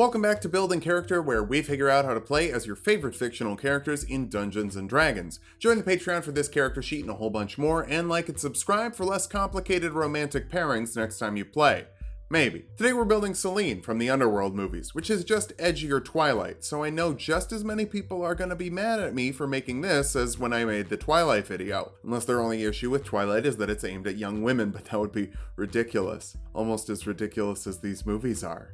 Welcome back to Building Character, where we figure out how to play as your favorite fictional characters in Dungeons & Dragons. Join the Patreon for this character sheet and a whole bunch more, and like and subscribe for less complicated romantic pairings next time you play. Maybe. Today we're building Selene from the Underworld movies, which is just edgier Twilight, so I know just as many people are gonna be mad at me for making this as when I made the Twilight video. Unless their only issue with Twilight is that it's aimed at young women, but that would be ridiculous. Almost as ridiculous as these movies are.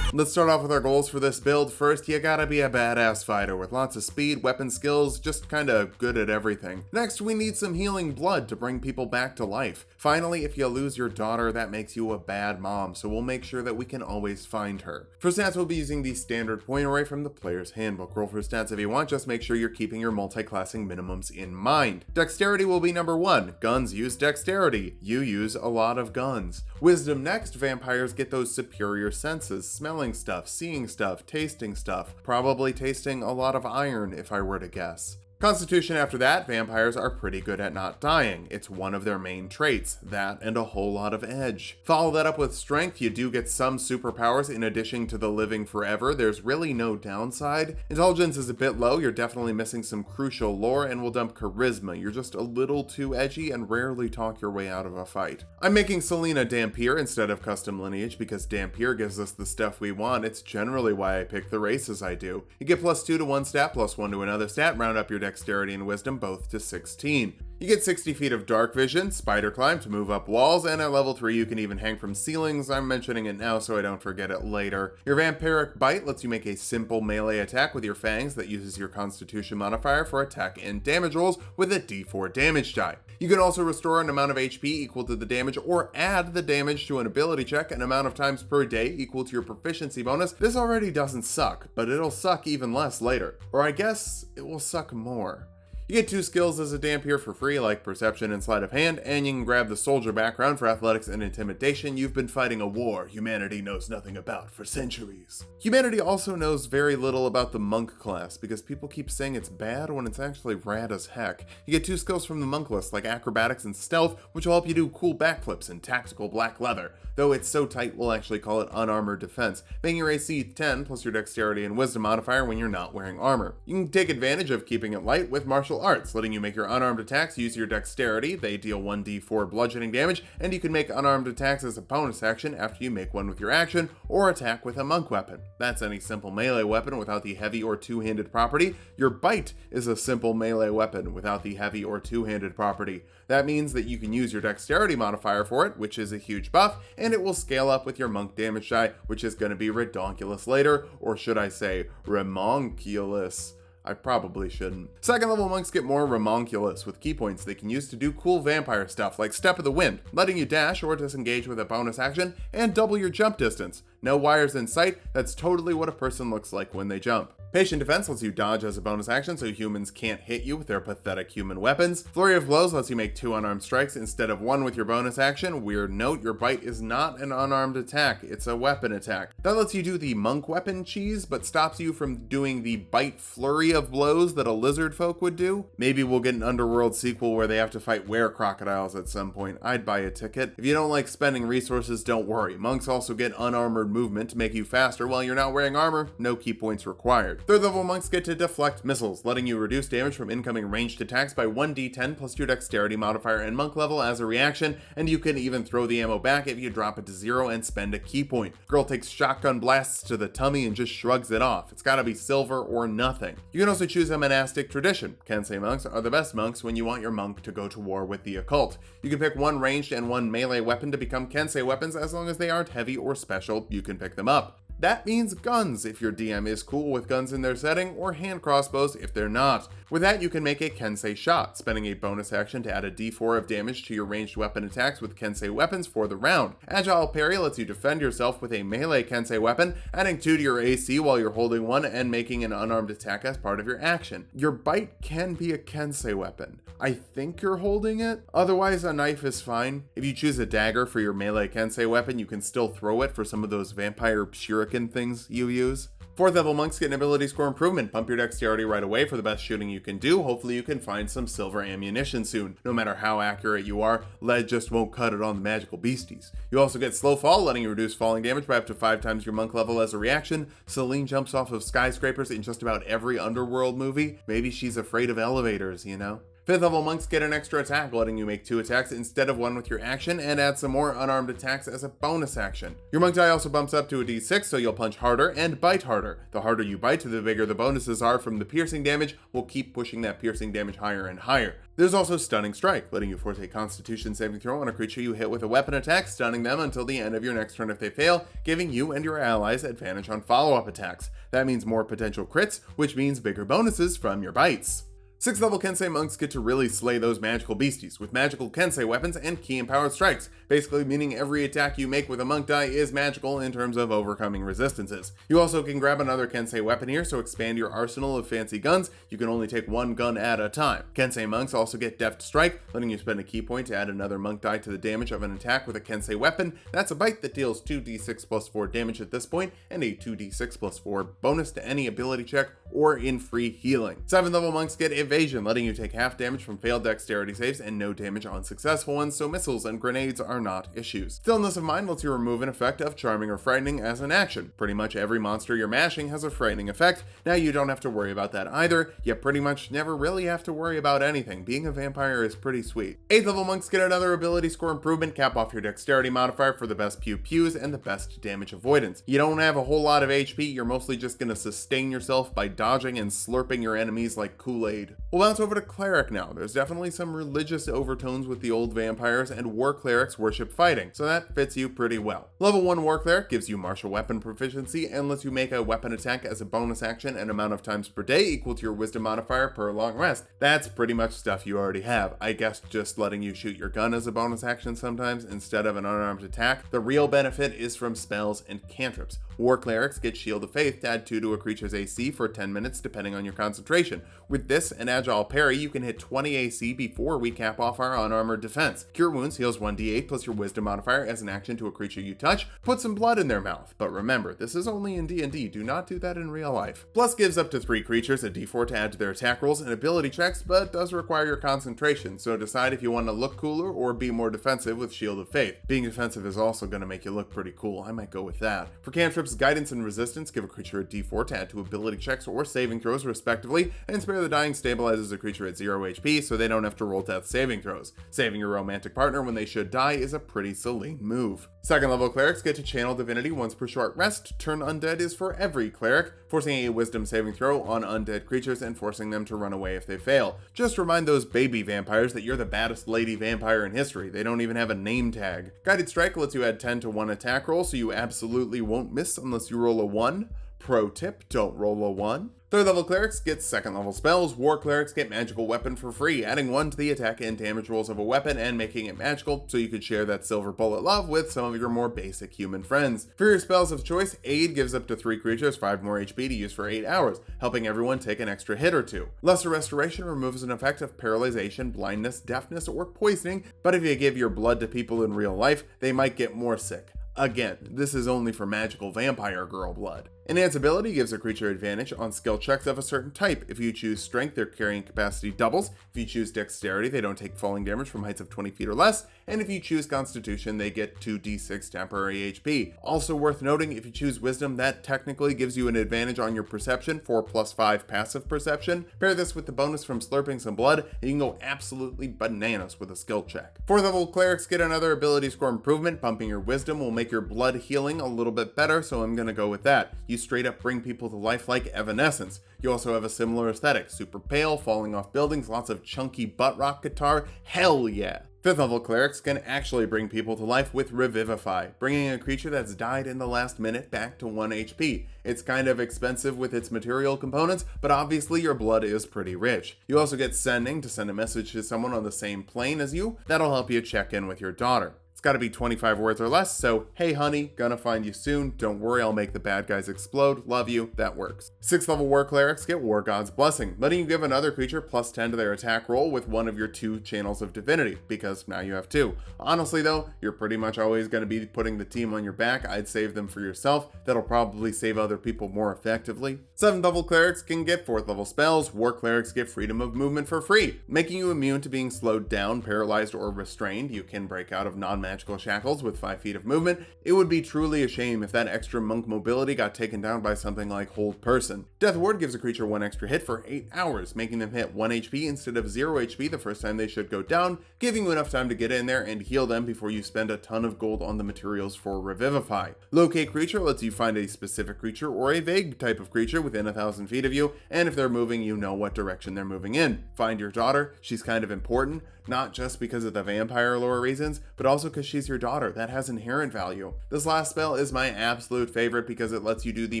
Let's start off with our goals for this build. First, you gotta be a badass fighter with lots of speed, weapon skills, just kinda good at everything. Next, we need some healing blood to bring people back to life. Finally, if you lose your daughter, that makes you a bad mom, so we'll make sure that we can always find her. For stats, we'll be using the standard point array from the player's handbook. Roll for stats if you want, just make sure you're keeping your multi-classing minimums in mind. Dexterity will be number 1. Guns use dexterity. You use a lot of guns. Wisdom next. Vampires get those superior senses, smelling stuff, seeing stuff, tasting stuff, probably tasting a lot of iron if I were to guess. Constitution after that. Vampires are pretty good at not dying. It's one of their main traits, that and a whole lot of edge. Follow that up with strength. You do get some superpowers in addition to the living forever. There's really no downside. Intelligence is a bit low. You're definitely missing some crucial lore, and we'll dump charisma. You're just a little too edgy and rarely talk your way out of a fight. I'm making Selene a DHAMPIR instead of custom lineage because DHAMPIR gives us the stuff we want. It's generally why I pick the races I do. You get +2 to one stat, +1 to another stat, round up your dexterity and wisdom both to 16. You get 60 feet of dark vision, spider climb to move up walls, and at level 3 you can even hang from ceilings. I'm mentioning it now so I don't forget it later. Your vampiric bite lets you make a simple melee attack with your fangs that uses your constitution modifier for attack and damage rolls with a d4 damage die. You can also restore an amount of HP equal to the damage or add the damage to an ability check an amount of times per day equal to your proficiency bonus. This already doesn't suck, but it'll suck even less later. Or I guess it will suck more. You get 2 skills as a DHAMPIR for free, like Perception and Sleight of Hand, and you can grab the Soldier background for Athletics and Intimidation. You've been fighting a war humanity knows nothing about for centuries. Humanity also knows very little about the Monk class, because people keep saying it's bad when it's actually rad as heck. You get 2 skills from the Monk list, like Acrobatics and Stealth, which will help you do cool backflips and tactical black leather. Though it's so tight, we'll actually call it Unarmored Defense, making your AC 10 plus your Dexterity and Wisdom modifier when you're not wearing armor. You can take advantage of keeping it light with Martial Arts, letting you make your unarmed attacks use your dexterity. They deal 1d4 bludgeoning damage, and you can make unarmed attacks as a bonus action after you make one with your action, or attack with a monk weapon. That's any simple melee weapon without the heavy or two-handed property. Your bite is a simple melee weapon without the heavy or two-handed property. That means that you can use your dexterity modifier for it, which is a huge buff, and it will scale up with your monk damage die, which is going to be redonkulous later, or should I say, remonculous. I probably shouldn't. Second level monks get more remonculous with key points they can use to do cool vampire stuff like Step of the Wind, letting you dash or disengage with a bonus action, and double your jump distance. No wires in sight, that's totally what a person looks like when they jump. Patient Defense lets you dodge as a bonus action so humans can't hit you with their pathetic human weapons. Flurry of Blows lets you make 2 unarmed strikes instead of 1 with your bonus action. Weird note, your bite is not an unarmed attack, it's a weapon attack. That lets you do the monk weapon cheese, but stops you from doing the bite flurry of blows that a lizard folk would do. Maybe we'll get an Underworld sequel where they have to fight were-crocodiles at some point. I'd buy a ticket. If you don't like spending resources, don't worry. Monks also get unarmored movement to make you faster while you're not wearing armor. No key points required. Third level monks get to deflect missiles, letting you reduce damage from incoming ranged attacks by 1d10 plus your dexterity modifier and monk level as a reaction, and you can even throw the ammo back if you drop it to 0 and spend a key point. Girl takes shotgun blasts to the tummy and just shrugs it off. It's gotta be silver or nothing. You can also choose a monastic tradition. Kensei monks are the best monks when you want your monk to go to war with the occult. You can pick 1 ranged and 1 melee weapon to become Kensei weapons. As long as they aren't heavy or special, you can pick them up. That means guns if your DM is cool with guns in their setting, or hand crossbows if they're not. With that, you can make a Kensei shot, spending a bonus action to add a d4 of damage to your ranged weapon attacks with Kensei weapons for the round. Agile Parry lets you defend yourself with a melee Kensei weapon, adding 2 to your AC while you're holding 1 and making an unarmed attack as part of your action. Your bite can be a Kensei weapon. I think you're holding it. Otherwise, a knife is fine. If you choose a dagger for your melee Kensei weapon, you can still throw it for some of those vampire shuriken things you use. 4th level monks get an ability score improvement. Pump your dexterity right away for the best shooting you can do. Hopefully you can find some silver ammunition soon. No matter how accurate you are, lead just won't cut it on the magical beasties. You also get slow fall, letting you reduce falling damage by up to 5 times your monk level as a reaction. Selene jumps off of skyscrapers in just about every Underworld movie. Maybe she's afraid of elevators, you know? 5th level monks get an extra attack, letting you make 2 attacks instead of 1 with your action, and add some more unarmed attacks as a bonus action. Your monk die also bumps up to a d6, so you'll punch harder and bite harder. The harder you bite, the bigger the bonuses are from the piercing damage. We'll keep pushing that piercing damage higher and higher. There's also Stunning Strike, letting you force a Constitution saving throw on a creature you hit with a weapon attack, stunning them until the end of your next turn if they fail, giving you and your allies advantage on follow-up attacks. That means more potential crits, which means bigger bonuses from your bites. 6th level Kensei monks get to really slay those magical beasties with magical Kensei weapons and key empowered strikes, basically meaning every attack you make with a monk die is magical in terms of overcoming resistances. You also can grab another Kensei weapon here, so expand your arsenal of fancy guns. You can only take 1 gun at a time. Kensei monks also get Deft Strike, letting you spend a key point to add another monk die to the damage of an attack with a Kensei weapon. That's a bite that deals 2d6 plus 4 damage at this point, and a 2d6 plus 4 bonus to any ability check or in free healing. 7th level monks get Evasion, letting you take half damage from failed dexterity saves and no damage on successful ones, so missiles and grenades are not issues. Stillness of Mind lets you remove an effect of Charming or Frightening as an action. Pretty much every monster you're mashing has a frightening effect. Now you don't have to worry about that either. You pretty much never really have to worry about anything. Being a vampire is pretty sweet. 8th level monks get another ability score improvement. Cap off your dexterity modifier for the best pew-pews and the best damage avoidance. You don't have a whole lot of HP, you're mostly just gonna sustain yourself by dodging and slurping your enemies like Kool-Aid. We'll bounce over to Cleric now. There's definitely some religious overtones with the old vampires, and war clerics worship fighting, so that fits you pretty well. Level 1 war cleric gives you martial weapon proficiency and lets you make a weapon attack as a bonus action an amount of times per day equal to your wisdom modifier per long rest. That's pretty much stuff you already have. I guess just letting you shoot your gun as a bonus action sometimes instead of an unarmed attack. The real benefit is from spells and cantrips. War clerics get Shield of Faith to add 2 to a creature's AC for 10 minutes depending on your concentration. With this and Agile Parry, you can hit 20 AC before we cap off our unarmored defense. Cure Wounds heals 1d8 plus your wisdom modifier as an action to a creature you touch. Put some blood in their mouth, but remember, this is only in D&D, do not do that in real life. Plus gives up to 3 creatures a d4 to add to their attack rolls and ability checks, but does require your concentration, so decide if you want to look cooler or be more defensive with Shield of Faith. Being defensive is also going to make you look pretty cool, I might go with that. For cantrips, Guidance and Resistance give a creature a d4 to add to ability checks or saving throws respectively, and Spare the Dying stabilizes a creature at 0 HP so they don't have to roll death saving throws. Saving your romantic partner when they should die is a pretty Selene move. 2nd level clerics get to channel divinity once per short rest. Turn undead is for every cleric, forcing a wisdom saving throw on undead creatures and forcing them to run away if they fail. Just remind those baby vampires that you're the baddest lady vampire in history. They don't even have a name tag. Guided Strike lets you add 10 to 1 attack roll, so you absolutely won't miss unless you roll a 1. Pro tip, don't roll a 1. 3rd level clerics get 2nd level spells. War clerics get magical weapon for free, adding 1 to the attack and damage rolls of a weapon and making it magical, so you could share that silver bullet love with some of your more basic human friends. For your spells of choice, Aid gives up to 3 creatures 5 more HP to use for 8 hours, helping everyone take an extra hit or 2. Lesser Restoration removes an effect of paralyzation, blindness, deafness, or poisoning, but if you give your blood to people in real life, they might get more sick. Again, this is only for magical vampire girl blood. Enhance ability gives a creature advantage on skill checks of a certain type. If you choose strength, their carrying capacity doubles. If you choose dexterity, they don't take falling damage from heights of 20 feet or less. And if you choose constitution, they get 2d6 temporary HP. Also worth noting, if you choose wisdom, that technically gives you an advantage on your perception, 4 plus 5 passive perception. Pair this with the bonus from slurping some blood, and you can go absolutely bananas with a skill check. 4th level clerics get another ability score improvement. Pumping your wisdom will make your blood healing a little bit better, so I'm gonna go with that. You straight up bring people to life like Evanescence. You also have a similar aesthetic, super pale, falling off buildings, lots of chunky butt rock guitar, hell yeah. 5th level clerics can actually bring people to life with Revivify, bringing a creature that's died in the last minute back to 1 HP. It's kind of expensive with its material components, but obviously your blood is pretty rich. You also get Sending to send a message to someone on the same plane as you. That'll help you check in with your daughter. It's gotta be 25 words or less, so hey honey, gonna find you soon, don't worry, I'll make the bad guys explode, love you, that works. 6th level war clerics get War God's Blessing, letting you give another creature plus 10 to their attack roll with one of your 2 channels of divinity, because now you have 2. Honestly though, you're pretty much always gonna be putting the team on your back. I'd save them for yourself, that'll probably save other people more effectively. 7th level clerics can get 4th level spells. War clerics get freedom of movement for free, making you immune to being slowed down, paralyzed, or restrained. You can break out of non-magical shackles with 5 feet of movement. It would be truly a shame if that extra monk mobility got taken down by something like Hold Person. Death Ward gives a creature 1 extra hit for 8 hours, making them hit 1 HP instead of 0 HP the first time they should go down, giving you enough time to get in there and heal them before you spend a ton of gold on the materials for Revivify. Locate creature lets you find a specific creature or a vague type of creature within 1,000 feet of you, and if they're moving, you know what direction they're moving in. Find your daughter, she's kind of important, not just because of the vampire lore reasons, but also because she's your daughter. That has inherent value. This last spell is my absolute favorite because it lets you do the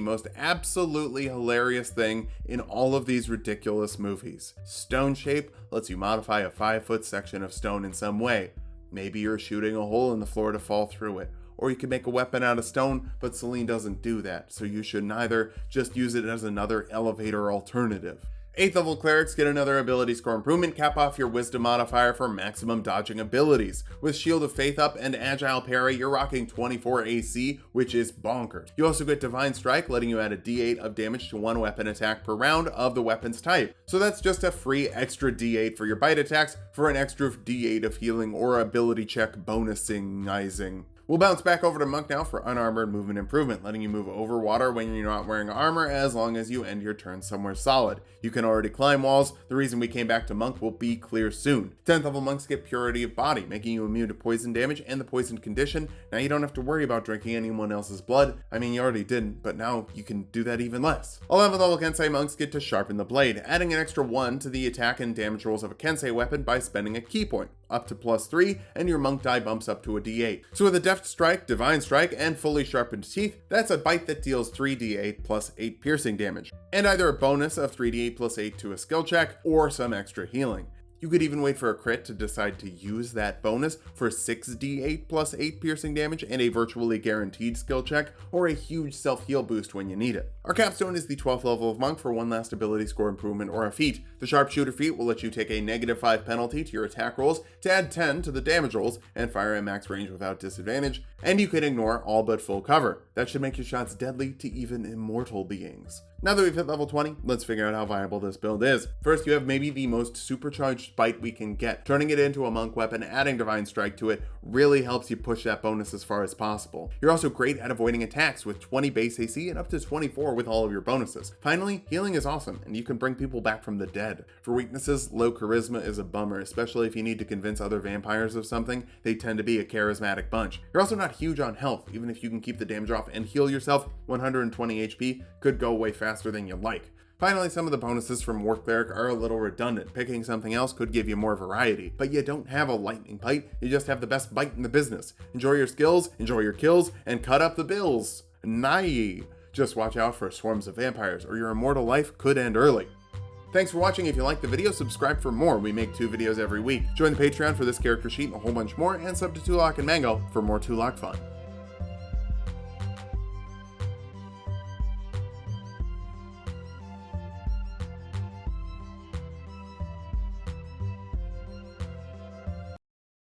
most absolutely hilarious thing in all of these ridiculous movies. Stone Shape lets you modify a 5-foot section of stone in some way. Maybe you're shooting a hole in the floor to fall through it. Or you can make a weapon out of stone, but Selene doesn't do that, so you should neither, just use it as another elevator alternative. 8th level clerics get another ability score improvement, cap off your wisdom modifier for maximum dodging abilities. With Shield of Faith up and Agile Parry, you're rocking 24 AC, which is bonkers. You also get Divine Strike, letting you add a D8 of damage to 1 weapon attack per round of the weapon's type. So that's just a free extra D8 for your bite attacks for an extra D8 of healing or ability check bonusing. We'll bounce back over to Monk now for unarmored movement improvement, letting you move over water when you're not wearing armor as long as you end your turn somewhere solid. You can already climb walls. The reason we came back to Monk will be clear soon. 10th level monks get Purity of Body, making you immune to poison damage and the poison condition. Now you don't have to worry about drinking anyone else's blood. I mean, you already didn't, but now you can do that even less. 11th level Kensei monks get to Sharpen the Blade, adding an extra 1 to the attack and damage rolls of a Kensei weapon by spending a key point, up to +3, and your monk die bumps up to a D8. So with a Deft Strike, Divine Strike, and fully sharpened teeth, that's a bite that deals 3d8 plus 8 piercing damage, and either a bonus of 3d8 plus 8 to a skill check, or some extra healing. You could even wait for a crit to decide to use that bonus for 6d8 plus 8 piercing damage and a virtually guaranteed skill check, or a huge self-heal boost when you need it. Our capstone is the 12th level of Monk for one last ability score improvement or a feat. The Sharpshooter feat will let you take a -5 penalty to your attack rolls to add 10 to the damage rolls and fire at max range without disadvantage, and you can ignore all but full cover. That should make your shots deadly to even immortal beings. Now that we've hit level 20, let's figure out how viable this build is. First, you have maybe the most supercharged bite we can get. Turning it into a monk weapon, adding Divine Strike to it, really helps you push that bonus as far as possible. You're also great at avoiding attacks with 20 base AC and up to 24 with all of your bonuses. Finally, healing is awesome, and you can bring people back from the dead. For weaknesses, low charisma is a bummer, especially if you need to convince other vampires of something. They tend to be a charismatic bunch. You're also not huge on health. Even if you can keep the damage off and heal yourself, 120 HP could go way faster than you like. Finally, some of the bonuses from War Cleric are a little redundant. Picking something else could give you more variety, but you don't have a lightning bite, you just have the best bite in the business. Enjoy your skills, enjoy your kills, and cut up the bills. Nye. Just watch out for swarms of vampires, or your immortal life could end early. Thanks for watching. If you liked the video, subscribe for more. We make 2 videos every week. Join the Patreon for this character sheet and a whole bunch more, and sub to Tulok and Mango for more Tulok fun.